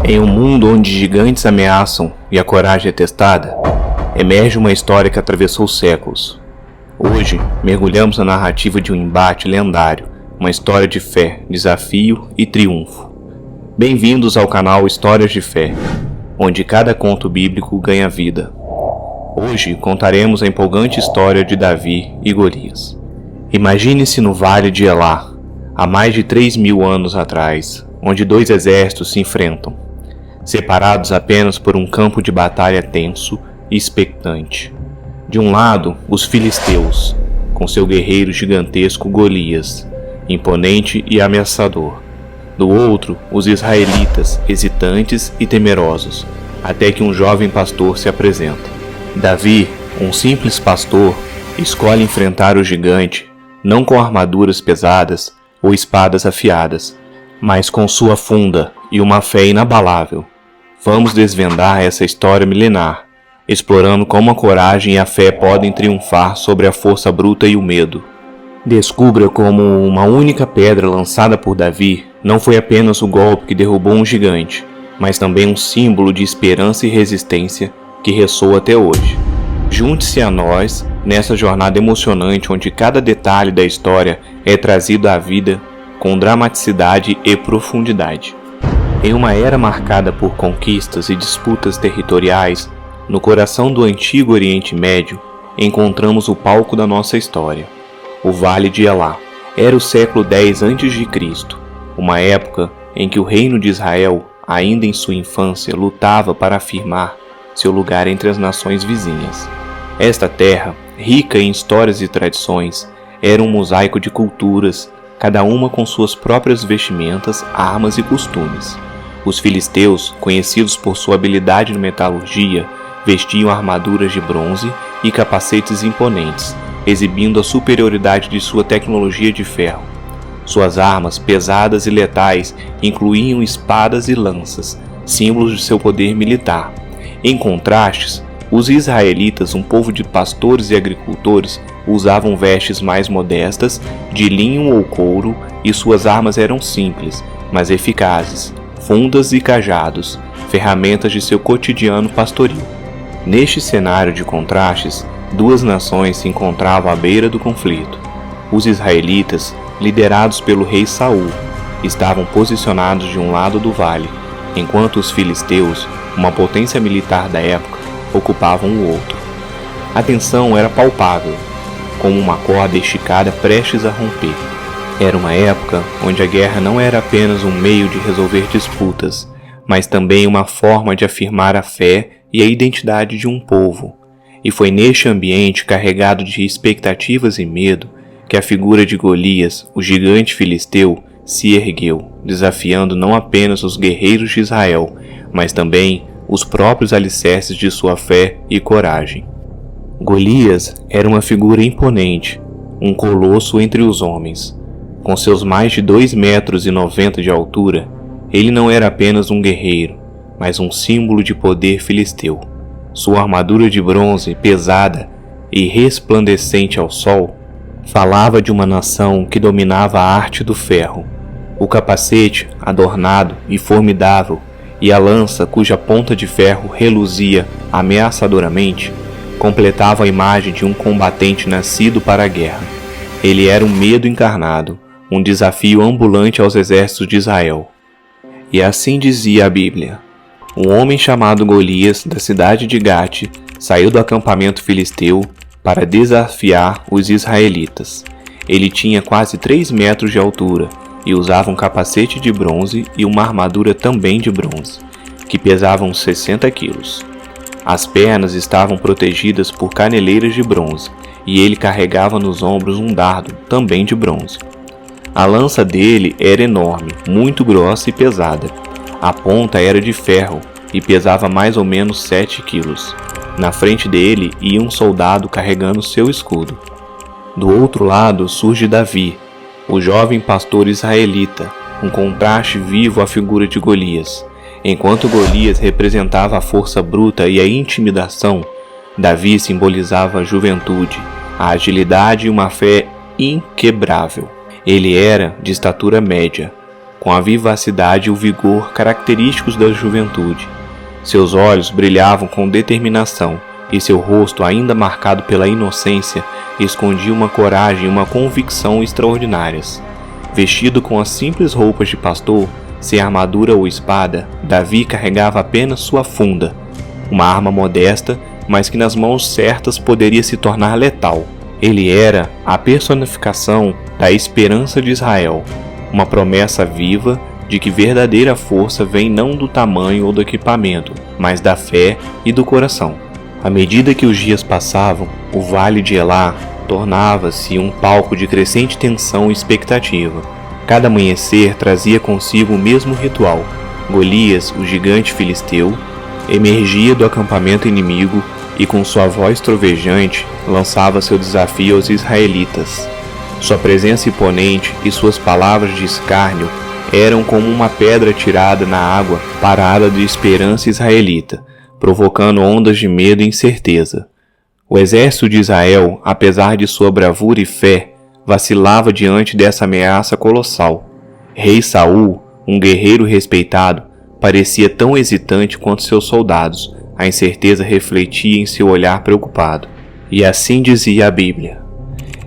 Em um mundo onde gigantes ameaçam e a coragem é testada, emerge uma história que atravessou séculos. Hoje, mergulhamos na narrativa de um embate lendário, uma história de fé, desafio e triunfo. Bem-vindos ao canal Histórias de Fé, onde cada conto bíblico ganha vida. Hoje contaremos a empolgante história de Davi e Golias. Imagine-se no Vale de Elá, há mais de 3.000 anos atrás, onde dois exércitos se enfrentam, separados apenas por um campo de batalha tenso e expectante. De um lado, os filisteus, com seu guerreiro gigantesco Golias, imponente e ameaçador. Do outro, os israelitas, hesitantes e temerosos, até que um jovem pastor se apresenta. Davi, um simples pastor, escolhe enfrentar o gigante, não com armaduras pesadas ou espadas afiadas, mas com sua funda e uma fé inabalável. Vamos desvendar essa história milenar, explorando como a coragem e a fé podem triunfar sobre a força bruta e o medo. Descubra como uma única pedra lançada por Davi não foi apenas o golpe que derrubou um gigante, mas também um símbolo de esperança e resistência que ressoa até hoje. Junte-se a nós nessa jornada emocionante onde cada detalhe da história é trazido à vida com dramaticidade e profundidade. Em uma era marcada por conquistas e disputas territoriais, no coração do antigo Oriente Médio, encontramos o palco da nossa história. O Vale de Elá. Era o século X a.C., uma época em que o reino de Israel, ainda em sua infância, lutava para afirmar seu lugar entre as nações vizinhas. Esta terra, rica em histórias e tradições, era um mosaico de culturas, cada uma com suas próprias vestimentas, armas e costumes. Os filisteus, conhecidos por sua habilidade na metalurgia, vestiam armaduras de bronze e capacetes imponentes, exibindo a superioridade de sua tecnologia de ferro. Suas armas, pesadas e letais, incluíam espadas e lanças, símbolos de seu poder militar. Em contrastes, os israelitas, um povo de pastores e agricultores, usavam vestes mais modestas, de linho ou couro, e suas armas eram simples, mas eficazes, fundas e cajados, ferramentas de seu cotidiano pastoril. Neste cenário de contrastes, duas nações se encontravam à beira do conflito. Os israelitas, liderados pelo rei Saul, estavam posicionados de um lado do vale, enquanto os filisteus, uma potência militar da época, ocupavam o outro. A tensão era palpável, como uma corda esticada prestes a romper. Era uma época onde a guerra não era apenas um meio de resolver disputas, mas também uma forma de afirmar a fé e a identidade de um povo. E foi neste ambiente carregado de expectativas e medo que a figura de Golias, o gigante filisteu, se ergueu, desafiando não apenas os guerreiros de Israel, mas também os próprios alicerces de sua fé e coragem. Golias era uma figura imponente, um colosso entre os homens. Com seus mais de 2,90 metros de altura, ele não era apenas um guerreiro, mas um símbolo de poder filisteu. Sua armadura de bronze, pesada e resplandecente ao sol, falava de uma nação que dominava a arte do ferro. O capacete, adornado e formidável, e a lança cuja ponta de ferro reluzia ameaçadoramente, completavam a imagem de um combatente nascido para a guerra. Ele era um medo encarnado, um desafio ambulante aos exércitos de Israel. E assim dizia a Bíblia: um homem chamado Golias, da cidade de Gate, saiu do acampamento filisteu para desafiar os israelitas. Ele tinha quase 3 metros de altura e usava um capacete de bronze e uma armadura também de bronze, que pesavam uns 60 quilos. As pernas estavam protegidas por caneleiras de bronze, e ele carregava nos ombros um dardo, também de bronze. A lança dele era enorme, muito grossa e pesada. A ponta era de ferro e pesava mais ou menos 7 quilos. Na frente dele ia um soldado carregando seu escudo. Do outro lado surge Davi, o jovem pastor israelita, um contraste vivo à figura de Golias. Enquanto Golias representava a força bruta e a intimidação, Davi simbolizava a juventude, a agilidade e uma fé inquebrável. Ele era de estatura média, com a vivacidade e o vigor característicos da juventude. Seus olhos brilhavam com determinação, e seu rosto, ainda marcado pela inocência, escondia uma coragem e uma convicção extraordinárias. Vestido com as simples roupas de pastor, sem armadura ou espada, Davi carregava apenas sua funda, uma arma modesta, mas que nas mãos certas poderia se tornar letal. Ele era a personificação da esperança de Israel, uma promessa viva de que verdadeira força vem não do tamanho ou do equipamento, mas da fé e do coração. À medida que os dias passavam, o vale de Elá tornava-se um palco de crescente tensão e expectativa. Cada amanhecer trazia consigo o mesmo ritual. Golias, o gigante filisteu, emergia do acampamento inimigo e com sua voz trovejante lançava seu desafio aos israelitas. Sua presença imponente e suas palavras de escárnio eram como uma pedra tirada na água parada de esperança israelita, provocando ondas de medo e incerteza. O exército de Israel, apesar de sua bravura e fé, vacilava diante dessa ameaça colossal. Rei Saul, um guerreiro respeitado, parecia tão hesitante quanto seus soldados. A incerteza refletia em seu olhar preocupado. E assim dizia a Bíblia: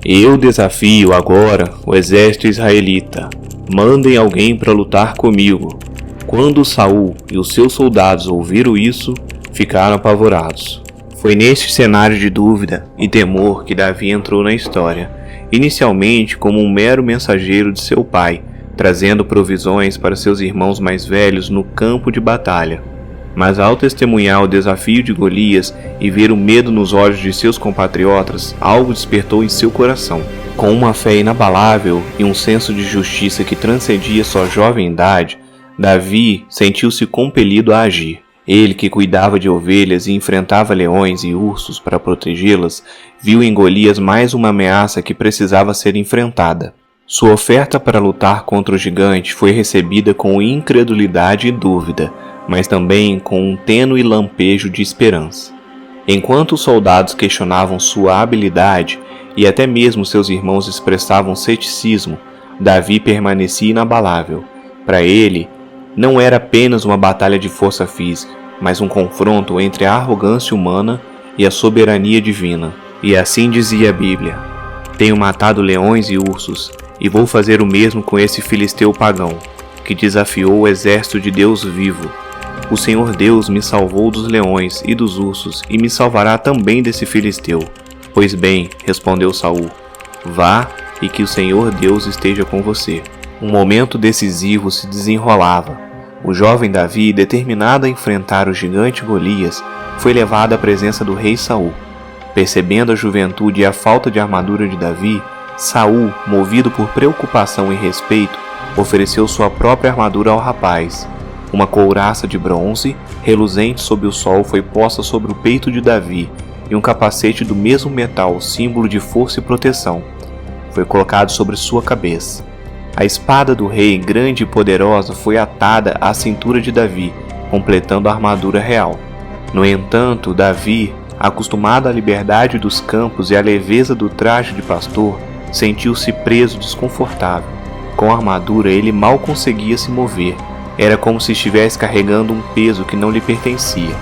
Eu desafio agora o exército israelita. Mandem alguém para lutar comigo. Quando Saul e os seus soldados ouviram isso, ficaram apavorados. Foi neste cenário de dúvida e temor que Davi entrou na história, inicialmente como um mero mensageiro de seu pai, trazendo provisões para seus irmãos mais velhos no campo de batalha. Mas ao testemunhar o desafio de Golias e ver o medo nos olhos de seus compatriotas, algo despertou em seu coração. Com uma fé inabalável e um senso de justiça que transcendia sua jovem idade, Davi sentiu-se compelido a agir. Ele, que cuidava de ovelhas e enfrentava leões e ursos para protegê-las, viu em Golias mais uma ameaça que precisava ser enfrentada. Sua oferta para lutar contra o gigante foi recebida com incredulidade e dúvida, mas também com um tênue lampejo de esperança. Enquanto os soldados questionavam sua habilidade e até mesmo seus irmãos expressavam ceticismo, Davi permanecia inabalável. Para ele, não era apenas uma batalha de força física, mas um confronto entre a arrogância humana e a soberania divina. E assim dizia a Bíblia: Tenho matado leões e ursos, e vou fazer o mesmo com esse filisteu pagão, que desafiou o exército de Deus vivo. O Senhor Deus me salvou dos leões e dos ursos, e me salvará também desse filisteu. Pois bem, respondeu Saul, vá, e que o Senhor Deus esteja com você. Um momento decisivo se desenrolava. O jovem Davi, determinado a enfrentar o gigante Golias, foi levado à presença do rei Saul. Percebendo a juventude e a falta de armadura de Davi, Saul, movido por preocupação e respeito, ofereceu sua própria armadura ao rapaz. Uma couraça de bronze, reluzente sob o sol, foi posta sobre o peito de Davi, e um capacete do mesmo metal, símbolo de força e proteção, foi colocado sobre sua cabeça. A espada do rei, grande e poderosa, foi atada à cintura de Davi, completando a armadura real. No entanto, Davi, acostumado à liberdade dos campos e à leveza do traje de pastor, sentiu-se preso, desconfortável. Com a armadura, ele mal conseguia se mover. Era como se estivesse carregando um peso que não lhe pertencia.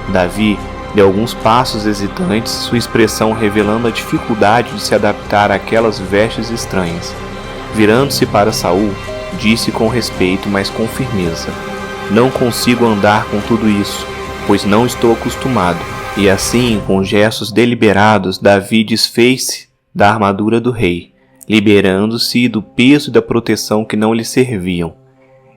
Davi deu alguns passos hesitantes, sua expressão revelando a dificuldade de se adaptar àquelas vestes estranhas. Virando-se para Saul, disse com respeito, mas com firmeza: Não consigo andar com tudo isso, pois não estou acostumado. E assim, com gestos deliberados, Davi desfez-se da armadura do rei, liberando-se do peso e da proteção que não lhe serviam.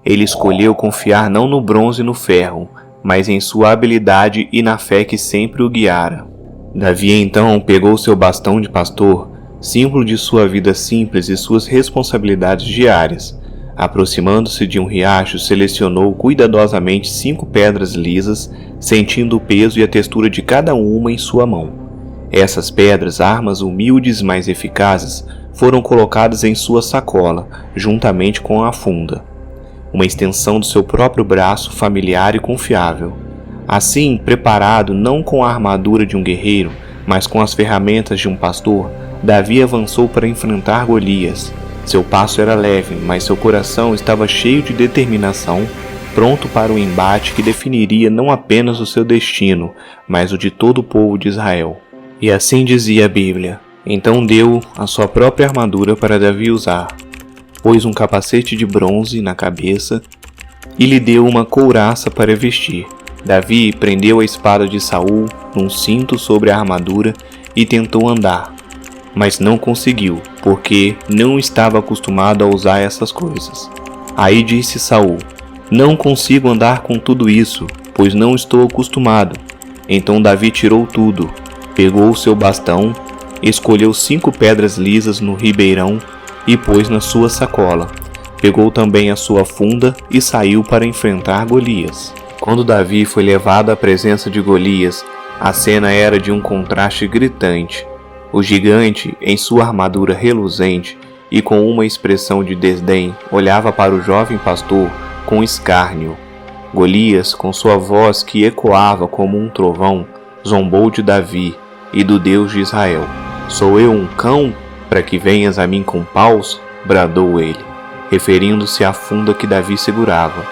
Ele escolheu confiar não no bronze e no ferro, mas em sua habilidade e na fé que sempre o guiara. Davi então pegou seu bastão de pastor, símbolo de sua vida simples e suas responsabilidades diárias. Aproximando-se de um riacho, selecionou cuidadosamente 5 pedras lisas, sentindo o peso e a textura de cada uma em sua mão. Essas pedras, armas humildes mas eficazes, foram colocadas em sua sacola, juntamente com a funda, uma extensão do seu próprio braço familiar e confiável. Assim, preparado não com a armadura de um guerreiro, mas com as ferramentas de um pastor, Davi avançou para enfrentar Golias. Seu passo era leve, mas seu coração estava cheio de determinação, pronto para o embate que definiria não apenas o seu destino, mas o de todo o povo de Israel. E assim dizia a Bíblia. Então deu a sua própria armadura para Davi usar, pôs um capacete de bronze na cabeça e lhe deu uma couraça para vestir. Davi prendeu a espada de Saul num cinto sobre a armadura e tentou andar, mas não conseguiu, porque não estava acostumado a usar essas coisas. Aí disse Saul: "Não consigo andar com tudo isso, pois não estou acostumado." Então Davi tirou tudo, pegou o seu bastão, escolheu 5 pedras lisas no ribeirão e pôs na sua sacola. Pegou também a sua funda e saiu para enfrentar Golias. Quando Davi foi levado à presença de Golias, a cena era de um contraste gritante. O gigante, em sua armadura reluzente e com uma expressão de desdém, olhava para o jovem pastor com escárnio. Golias, com sua voz que ecoava como um trovão, zombou de Davi e do Deus de Israel. "Sou eu um cão, para que venhas a mim com paus?" bradou ele, referindo-se à funda que Davi segurava.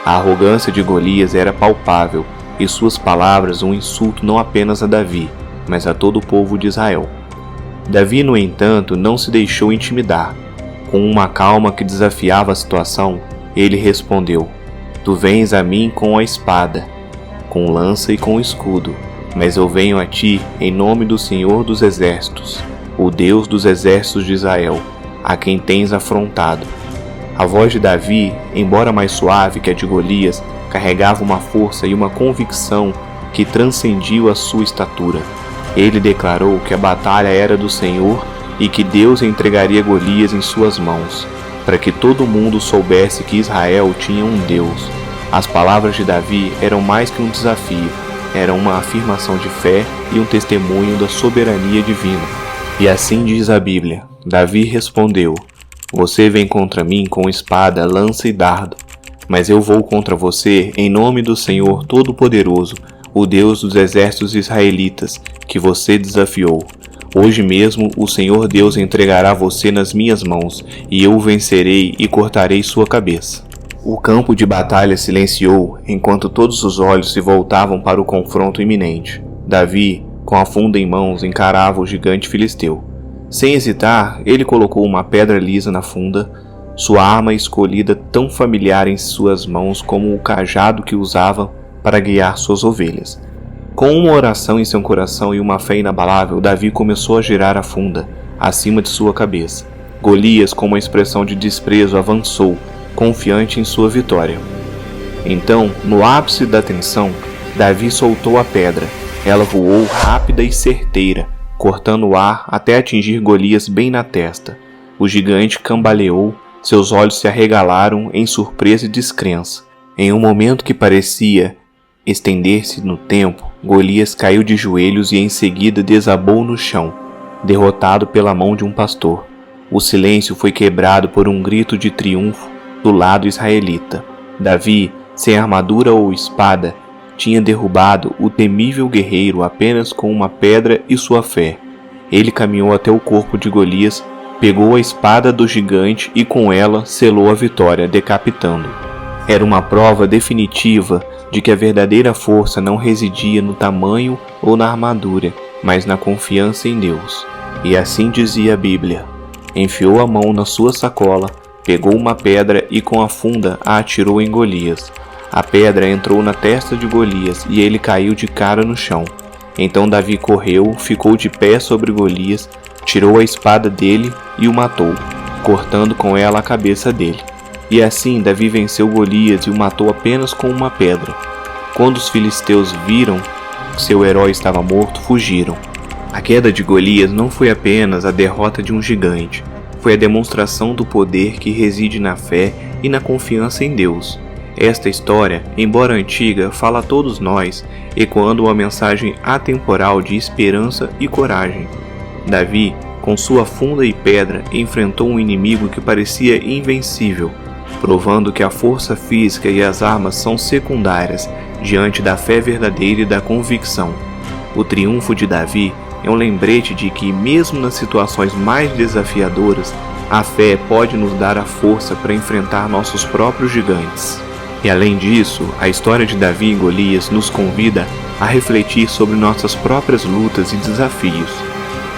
A arrogância de Golias era palpável e suas palavras um insulto não apenas a Davi, mas a todo o povo de Israel. Davi, no entanto, não se deixou intimidar. Com uma calma que desafiava a situação, ele respondeu: "Tu vens a mim com a espada, com lança e com escudo, mas eu venho a ti em nome do Senhor dos Exércitos, o Deus dos exércitos de Israel, a quem tens afrontado." A voz de Davi, embora mais suave que a de Golias, carregava uma força e uma convicção que transcendiam a sua estatura. Ele declarou que a batalha era do Senhor e que Deus entregaria Golias em suas mãos, para que todo mundo soubesse que Israel tinha um Deus. As palavras de Davi eram mais que um desafio, eram uma afirmação de fé e um testemunho da soberania divina. E assim diz a Bíblia: Davi respondeu: "Você vem contra mim com espada, lança e dardo, mas eu vou contra você em nome do Senhor Todo-Poderoso, o Deus dos exércitos israelitas, que você desafiou. Hoje mesmo o Senhor Deus entregará você nas minhas mãos, e eu o vencerei e cortarei sua cabeça." O campo de batalha silenciou enquanto todos os olhos se voltavam para o confronto iminente. Davi, com a funda em mãos, encarava o gigante filisteu. Sem hesitar, ele colocou uma pedra lisa na funda, sua arma escolhida tão familiar em suas mãos como o cajado que usava para guiar suas ovelhas. Com uma oração em seu coração e uma fé inabalável, Davi começou a girar a funda acima de sua cabeça. Golias, com uma expressão de desprezo, avançou, confiante em sua vitória. Então, no ápice da tensão, Davi soltou a pedra. Ela voou rápida e certeira, cortando o ar até atingir Golias bem na testa. O gigante cambaleou, seus olhos se arregalaram em surpresa e descrença. Em um momento que parecia estender-se no tempo, Golias caiu de joelhos e em seguida desabou no chão, derrotado pela mão de um pastor. O silêncio foi quebrado por um grito de triunfo do lado israelita. Davi, sem armadura ou espada, tinha derrubado o temível guerreiro apenas com uma pedra e sua fé. Ele caminhou até o corpo de Golias, pegou a espada do gigante e com ela selou a vitória, decapitando. Era uma prova definitiva de que a verdadeira força não residia no tamanho ou na armadura, mas na confiança em Deus. E assim dizia a Bíblia: enfiou a mão na sua sacola, pegou uma pedra e com a funda a atirou em Golias. A pedra entrou na testa de Golias e ele caiu de cara no chão. Então Davi correu, ficou de pé sobre Golias, tirou a espada dele e o matou, cortando com ela a cabeça dele. E assim Davi venceu Golias e o matou apenas com uma pedra. Quando os filisteus viram que seu herói estava morto, fugiram. A queda de Golias não foi apenas a derrota de um gigante, foi a demonstração do poder que reside na fé e na confiança em Deus. Esta história, embora antiga, fala a todos nós, ecoando uma mensagem atemporal de esperança e coragem. Davi, com sua funda e pedra, enfrentou um inimigo que parecia invencível, provando que a força física e as armas são secundárias diante da fé verdadeira e da convicção. O triunfo de Davi é um lembrete de que, mesmo nas situações mais desafiadoras, A fé pode nos dar a força para enfrentar nossos próprios gigantes. E além disso, a história de Davi e Golias nos convida a refletir sobre nossas próprias lutas e desafios.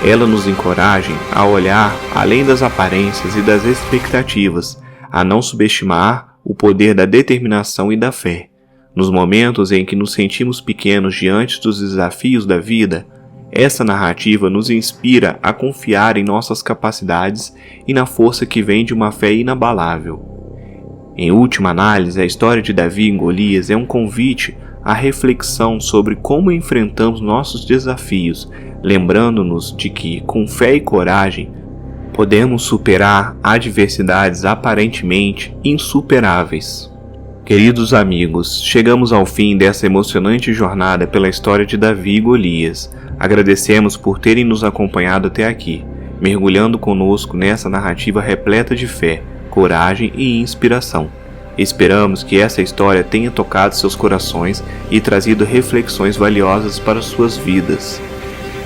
Ela nos encoraja a olhar além das aparências e das expectativas, a não subestimar o poder da determinação e da fé. Nos momentos em que nos sentimos pequenos diante dos desafios da vida, essa narrativa nos inspira a confiar em nossas capacidades e na força que vem de uma fé inabalável. Em última análise, a história de Davi e Golias é um convite à reflexão sobre como enfrentamos nossos desafios, lembrando-nos de que, com fé e coragem, podemos superar adversidades aparentemente insuperáveis. Queridos amigos, chegamos ao fim dessa emocionante jornada pela história de Davi e Golias. Agradecemos por terem nos acompanhado até aqui, mergulhando conosco nessa narrativa repleta de fé, coragem e inspiração. Esperamos que essa história tenha tocado seus corações e trazido reflexões valiosas para suas vidas.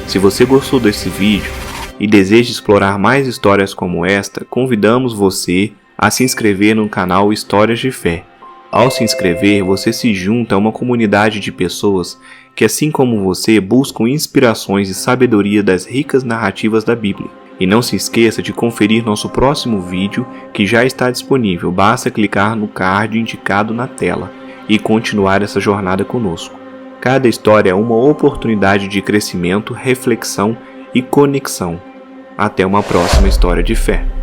Se você gostou desse vídeo e deseja explorar mais histórias como esta, convidamos você a se inscrever no canal Histórias de Fé. Ao se inscrever, você se junta a uma comunidade de pessoas que, assim como você, buscam inspirações e sabedoria das ricas narrativas da Bíblia. E não se esqueça de conferir nosso próximo vídeo, que já está disponível. Basta clicar no card indicado na tela e continuar essa jornada conosco. Cada história é uma oportunidade de crescimento, reflexão e conexão. Até uma próxima história de fé.